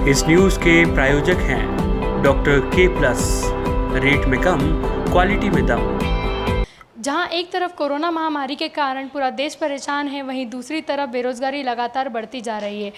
इस न्यूज़ के प्रायोजक हैं डॉक्टर के प्लस, रेट में कम, क्वालिटी में दम। जहां एक तरफ कोरोना महामारी के कारण पूरा देश परेशान है, वहीं दूसरी तरफ बेरोजगारी लगातार बढ़ती जा रही है।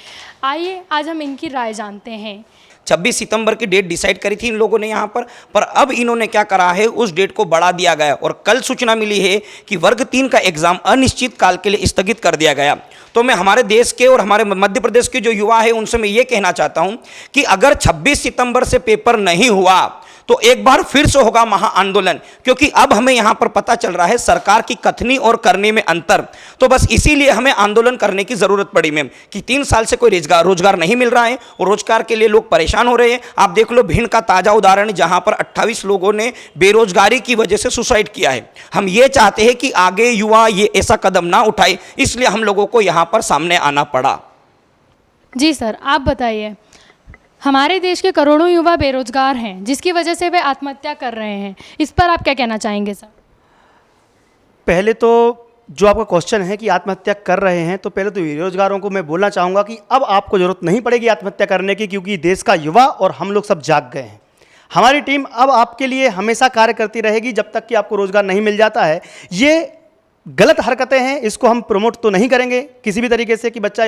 आइए आज हम इनकी राय जानते हैं। 26 सितंबर की डेट डिसाइड करी थी इन लोगों ने यहाँ पर अब इन्होंने क्या करा है, उस डेट को बढ़ा दिया गया और कल सूचना मिली है कि वर्ग 3 का एग्जाम अनिश्चित काल के लिए स्थगित कर दिया गया। तो मैं हमारे देश के और हमारे मध्य प्रदेश के जो युवा है उनसे मैं ये कहना चाहता हूँ कि अगर 26 सितंबर से पेपर नहीं हुआ तो एक बार फिर से होगा महाआंदोलन, क्योंकि अब हमें यहाँ पर पता चल रहा है सरकार की कथनी और करनी में अंतर। तो बस इसीलिए हमें आंदोलन करने की ज़रूरत पड़ी मैम कि 3 साल से कोई रोजगार नहीं मिल रहा है और रोजगार के लिए लोग परेशान हो रहे हैं। आप देख लो भिंड का ताज़ा उदाहरण, जहाँ पर 28 लोगों ने बेरोजगारी की वजह से सुसाइड किया है। हम ये चाहते हैं कि आगे युवा ये ऐसा कदम ना उठाए, इसलिए हम लोगों को यहाँ पर सामने आना पड़ा। जी सर, आप बताइए। हमारे देश के करोड़ों युवा बेरोजगार हैं, जिसकी वजह से वे आत्महत्या कर रहे हैं। इस पर आप क्या कहना चाहेंगे सर? पहले तो जो आपका क्वेश्चन है कि आत्महत्या कर रहे हैं, तो पहले तो बेरोजगारों को मैं बोलना चाहूँगा कि अब आपको ज़रूरत नहीं पड़ेगी आत्महत्या करने की, क्योंकि देश का युवा और हम लोग सब जाग गए हैं। हमारी टीम अब आपके लिए हमेशा कार्य करती रहेगी जब तक कि आपको रोज़गार नहीं मिल जाता है। ये गलत हरकतें हैं, इसको हम प्रमोट तो नहीं करेंगे किसी भी तरीके से कि बच्चा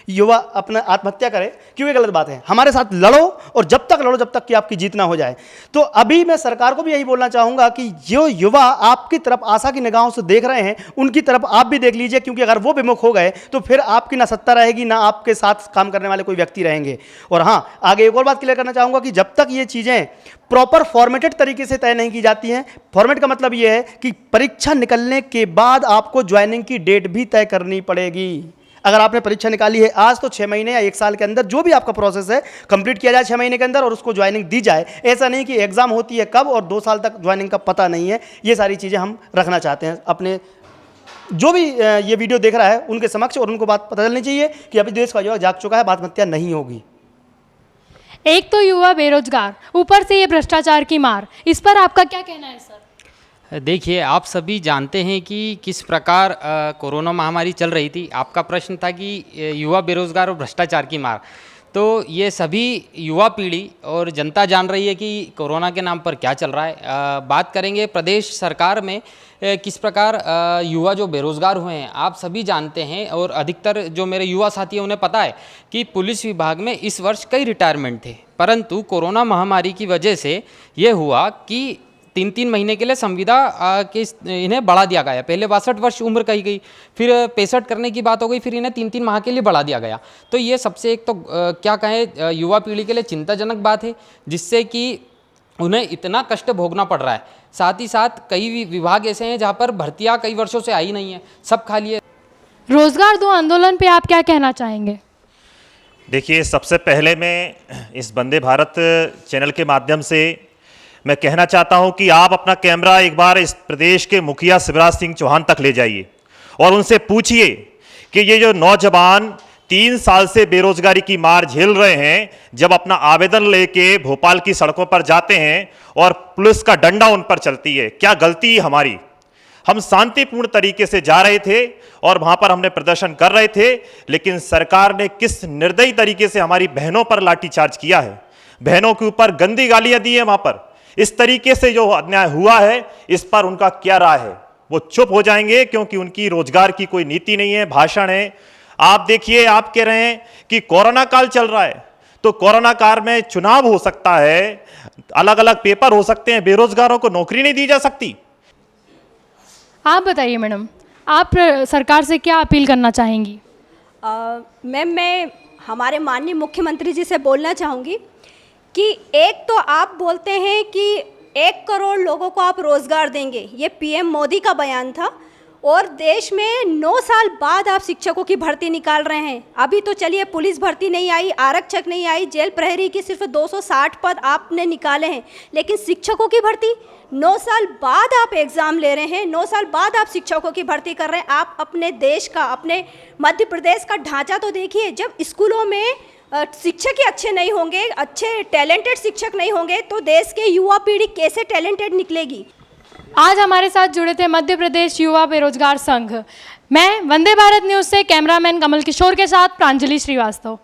युवा अपना आत्महत्या करे, क्यों ये गलत बात है। हमारे साथ लड़ो और जब तक लड़ो जब तक कि आपकी जीत ना हो जाए। तो अभी मैं सरकार को भी यही बोलना चाहूँगा कि जो युवा आपकी तरफ आशा की निगाहों से देख रहे हैं, उनकी तरफ आप भी देख लीजिए, क्योंकि अगर वो विमुख हो गए तो फिर आपकी ना सत्ता रहेगी, ना आपके साथ काम करने वाले कोई व्यक्ति रहेंगे। और हाँ, आगे एक और बात क्लियर करना चाहूँगा कि जब तक ये चीज़ें प्रॉपर फॉर्मेटेड तरीके से तय नहीं की जाती हैं, फॉर्मेट का मतलब ये है कि परीक्षा निकलने के बाद आपको ज्वाइनिंग की डेट भी तय करनी पड़ेगी। अगर आपने परीक्षा निकाली है आज, तो 6 महीने या 1 साल के अंदर जो भी आपका प्रोसेस है कंप्लीट किया जाए 6 महीने के अंदर और उसको ज्वाइनिंग दी जाए। ऐसा नहीं कि एग्जाम होती है कब और 2 साल तक ज्वाइनिंग का पता नहीं है। ये सारी चीज़ें हम रखना चाहते हैं अपने जो भी ये वीडियो देख रहा है उनके समक्ष, और उनको बात पता चलनी चाहिए कि अभी देश का युवा जाग चुका है, आत्महत्या नहीं होगी। एक तो युवा बेरोजगार, ऊपर से ये भ्रष्टाचार की मार, इस पर आपका क्या कहना है सर? देखिए, आप सभी जानते हैं कि किस प्रकार कोरोना महामारी चल रही थी। आपका प्रश्न था कि युवा बेरोजगार और भ्रष्टाचार की मार, तो ये सभी युवा पीढ़ी और जनता जान रही है कि कोरोना के नाम पर क्या चल रहा है। बात करेंगे प्रदेश सरकार में किस प्रकार युवा जो बेरोज़गार हुए हैं, आप सभी जानते हैं और अधिकतर जो मेरे युवा साथी हैं उन्हें पता है कि पुलिस विभाग में इस वर्ष कई रिटायरमेंट थे, परंतु कोरोना महामारी की वजह से ये हुआ कि 3-3 महीने के लिए संविदा के इन्हें बढ़ा दिया गया। पहले 62 वर्ष उम्र कही गई, फिर 65 करने की बात हो गई, फिर इन्हें 3-3 माह के लिए बढ़ा दिया गया। तो ये सबसे एक तो क्या कहें, युवा पीढ़ी के लिए चिंताजनक बात है, जिससे कि उन्हें इतना कष्ट भोगना पड़ रहा है। साथ ही साथ कई विभाग ऐसे हैं जहाँ पर भर्तियाँ कई वर्षों से आई नहीं है, सब खाली है। रोजगार दो आंदोलन पे आप क्या कहना चाहेंगे? देखिए, सबसे पहले मैं इस वंदे भारत चैनल के माध्यम से मैं कहना चाहता हूं कि आप अपना कैमरा एक बार इस प्रदेश के मुखिया शिवराज सिंह चौहान तक ले जाइए और उनसे पूछिए कि ये जो नौजवान 3 साल से बेरोजगारी की मार झेल रहे हैं, जब अपना आवेदन लेके भोपाल की सड़कों पर जाते हैं और पुलिस का डंडा उन पर चलती है, क्या गलती हमारी? हम शांतिपूर्ण तरीके से जा रहे थे और वहां पर हमने प्रदर्शन कर रहे थे, लेकिन सरकार ने किस निर्दयी तरीके से हमारी बहनों पर लाठीचार्ज किया है, बहनों के ऊपर गंदी गालियां दी है। वहां पर इस तरीके से जो अन्याय हुआ है, इस पर उनका क्या राय है? वो चुप हो जाएंगे क्योंकि उनकी रोजगार की कोई नीति नहीं है, भाषण है। आप देखिए, आप कह रहे हैं कि कोरोना काल चल रहा है, तो कोरोना काल में चुनाव हो सकता है, अलग अलग पेपर हो सकते हैं, बेरोजगारों को नौकरी नहीं दी जा सकती। आप बताइए मैडम, आप सरकार से क्या अपील करना चाहेंगी? मैम, मैं हमारे माननीय मुख्यमंत्री जी से बोलना चाहूँगी कि एक तो आप बोलते हैं कि 1 करोड़ लोगों को आप रोज़गार देंगे, ये पीएम मोदी का बयान था, और देश में 9 साल बाद आप शिक्षकों की भर्ती निकाल रहे हैं। अभी तो चलिए पुलिस भर्ती नहीं आई, आरक्षक नहीं आई, जेल प्रहरी की सिर्फ 260 पद आपने निकाले हैं, लेकिन शिक्षकों की भर्ती 9 साल बाद आप एग्ज़ाम ले रहे हैं, 9 साल बाद आप शिक्षकों की भर्ती कर रहे हैं। आप अपने देश का, अपने मध्य प्रदेश का ढांचा तो देखिए। जब स्कूलों में शिक्षक ही अच्छे नहीं होंगे, अच्छे टैलेंटेड शिक्षक नहीं होंगे, तो देश के युवा पीढ़ी कैसे टैलेंटेड निकलेगी? आज हमारे साथ जुड़े थे मध्य प्रदेश युवा बेरोजगार संघ। मैं वंदे भारत न्यूज़ से कैमरामैन कमल किशोर के साथ प्रांजलि श्रीवास्तव।